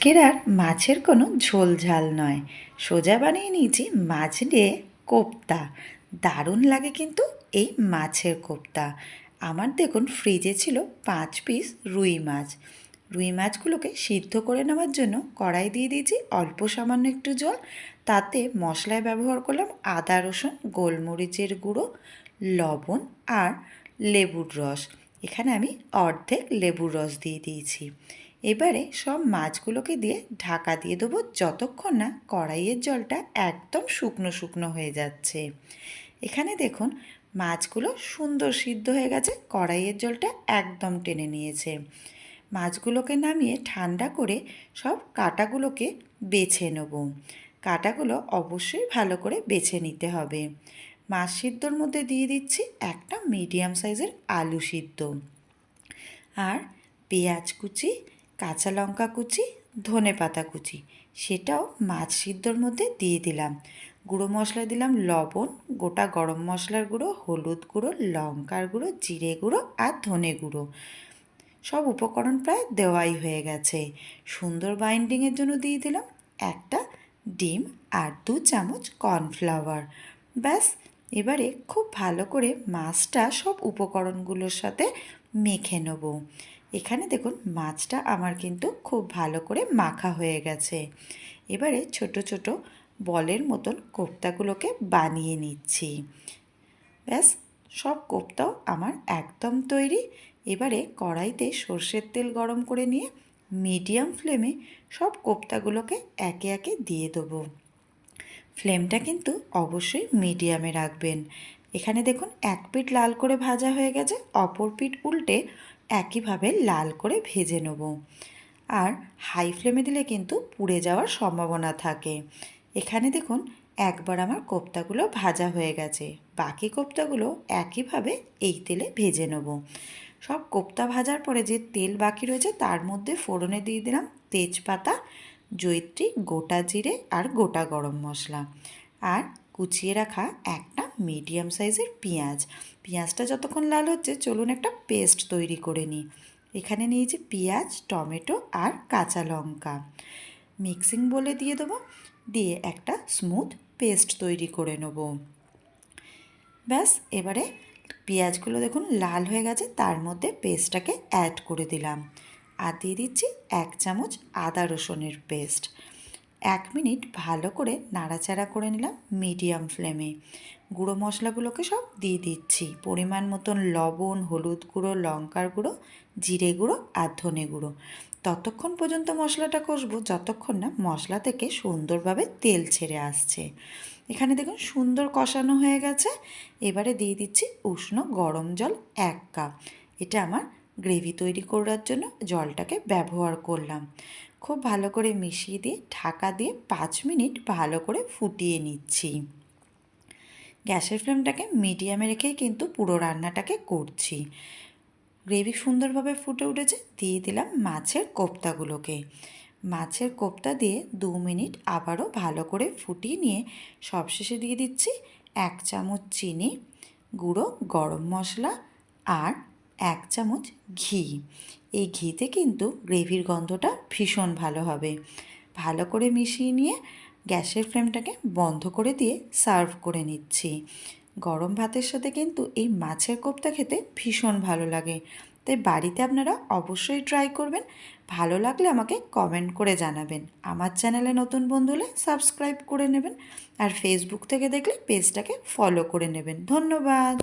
আজকের আর মাছের কোনো ঝোল ঝাল নয়, সোজা বানিয়ে নিয়েছি মাছ দিয়ে কোপ্তা। দারুণ লাগে কিন্তু এই মাছের কোপ্তা। আমার দেখুন ফ্রিজে ছিল 5 পিস রুই মাছ। রুই মাছগুলোকে সিদ্ধ করে নেওয়ার জন্য কড়াই দিয়ে দিয়েছি অল্প সামান্য একটু জল। তাতে মশলায় ব্যবহার করলাম আদা রসুন, গোলমরিচের গুঁড়ো, লবণ আর লেবুর রস। এখানে আমি অর্ধেক লেবুর রস দিয়ে দিয়েছি। এবারে সব মাছগুলোকে দিয়ে ঢাকা দিয়ে দেবো যতক্ষণ না কড়াইয়ের জলটা একদম শুকনো শুকনো হয়ে যাচ্ছে। এখানে দেখুন মাছগুলো সুন্দর সিদ্ধ হয়ে গেছে, কড়াইয়ের জলটা একদম টেনে নিয়েছে। মাছগুলোকে নামিয়ে ঠান্ডা করে সব কাঁটাগুলোকে বেছে নেব। কাঁটাগুলো অবশ্যই ভালো করে বেছে নিতে হবে। মাছ সিদ্ধর মধ্যে দিয়ে দিচ্ছি একটা মিডিয়াম সাইজের আলু সিদ্ধ, আর পেঁয়াজ কুচি, কাঁচা লঙ্কা কুচি, ধনেপাতা কুচি, সেটাও মাছ সিদ্ধর মধ্যে দিয়ে দিলাম। গুঁড়ো মশলা দিলাম লবণ, গোটা গরম মশলার গুঁড়ো, হলুদ গুঁড়ো, লঙ্কার গুঁড়ো, জিরে গুঁড়ো আর ধনে গুঁড়ো। সব উপকরণ প্রায় দেওয়াই হয়ে গেছে। সুন্দর বাইন্ডিংয়ের জন্য দিয়ে দিলাম একটা ডিম আর 2 চামচ কর্নফ্লাওয়ার। ব্যাস, এবারে খুব ভালো করে মাছটা সব উপকরণগুলোর সাথে মেখে নেব। এখানে দেখুন মাছটা আমার কিন্তু খুব ভালো করে মাখা হয়ে গেছে। এবারে ছোট ছোট বলের মতন কোপ্তাগুলোকে বানিয়ে নিচ্ছি। ব্যাস, সব কোপ্তাও আমার একদম তৈরি। এবারে কড়াইতে সর্ষের তেল গরম করে নিয়ে মিডিয়াম ফ্লেমে সব কোপ্তাগুলোকে একে একে দিয়ে দেবো। ফ্লেমটা কিন্তু অবশ্যই মিডিয়ামে রাখবেন। এখানে দেখুন এক পিঠ লাল করে ভাজা হয়ে গেছে, অপর পিঠ উল্টে একইভাবে লাল করে ভেজে নেব। আর হাই ফ্লেমে দিলে কিন্তু পুড়ে যাওয়ার সম্ভাবনা থাকে। এখানে দেখুন একবার আমার কোপ্তাগুলো ভাজা হয়ে গেছে, বাকি কোপ্তাগুলো একইভাবে এই তেলে ভেজে নেব। সব কোপ্তা ভাজার পরে যে তেল বাকি রয়েছে তার মধ্যে ফোড়নে দিয়ে দিলাম তেজপাতা, জয়িত্রী, গোটা জিরে আর গোটা গরম মশলা, আর কুচিয়ে রাখা একটা মিডিয়াম সাইজের পেঁয়াজ। পেঁয়াজটা যতক্ষণ লাল হচ্ছে চলুন একটা পেস্ট তৈরি করে নিই। এখানে নিয়েছি পেঁয়াজ, টমেটো আর কাঁচা লঙ্কা। মিক্সিং বলে দিয়ে দেবো, দিয়ে একটা স্মুথ পেস্ট তৈরি করে নেব। ব্যাস, এবারে পেঁয়াজগুলো দেখুন লাল হয়ে গেছে, তার মধ্যে পেস্টটাকে অ্যাড করে দিলাম আর দিয়ে দিচ্ছি 1 চামচ আদা রসুনের পেস্ট। 1 মিনিট ভালো করে নাড়াচাড়া করে নিলাম মিডিয়াম ফ্লেমে। গুঁড়ো মশলাগুলোকে সব দিয়ে দিচ্ছি, পরিমাণ মতন লবণ, হলুদ গুঁড়ো, লঙ্কার গুঁড়ো, জিরে গুঁড়ো আর ধনে গুঁড়ো। ততক্ষণ পর্যন্ত মশলাটা কষবো যতক্ষণ না মশলা থেকে সুন্দরভাবে তেল ছেড়ে আসছে। এখানে দেখুন সুন্দর কষানো হয়ে গেছে। এবারে দিয়ে দিচ্ছি উষ্ণ গরম জল 1 কাপ। এটা আমার গ্রেভি তৈরি করার জন্য জলটাকে ব্যবহার করলাম। খুব ভালো করে মিশিয়ে দিয়ে ঢাকা দিয়ে 5 মিনিট ভালো করে ফুটিয়ে নিচ্ছি। গ্যাসের ফ্লেমটাকে মিডিয়ামে রেখেই কিন্তু পুরো রান্নাটাকে করছি। গ্রেভি সুন্দরভাবে ফুটে উঠেছে, দিয়ে দিলাম মাছের কোপ্তাগুলোকে। মাছের কোপ্তা দিয়ে 2 মিনিট আবারও ভালো করে ফুটিয়ে নিয়ে সবশেষে দিয়ে দিচ্ছি 1 চামচ চিনি, গুঁড়ো গরম মশলা আর 1 চামচ ঘি। এই ঘিতে কিন্তু গ্রেভির গন্ধটা ভীষণ ভালো হবে। ভালো করে মিশিয়ে নিয়ে গ্যাসের ফ্লেমটাকে বন্ধ করে দিয়ে সার্ভ করে নিচ্ছি। গরম ভাতের সাথে কিন্তু এই মাছের কোপ্তা খেতে ভীষণ ভালো লাগে, তাই বাড়িতে আপনারা অবশ্যই ট্রাই করবেন। ভালো লাগলে আমাকে কমেন্ট করে জানাবেন। আমার চ্যানেলে নতুন বন্ধু হলে সাবস্ক্রাইব করে নেবেন, আর ফেসবুক থেকে দেখলে পেজটাকে ফলো করে নেবেন। ধন্যবাদ।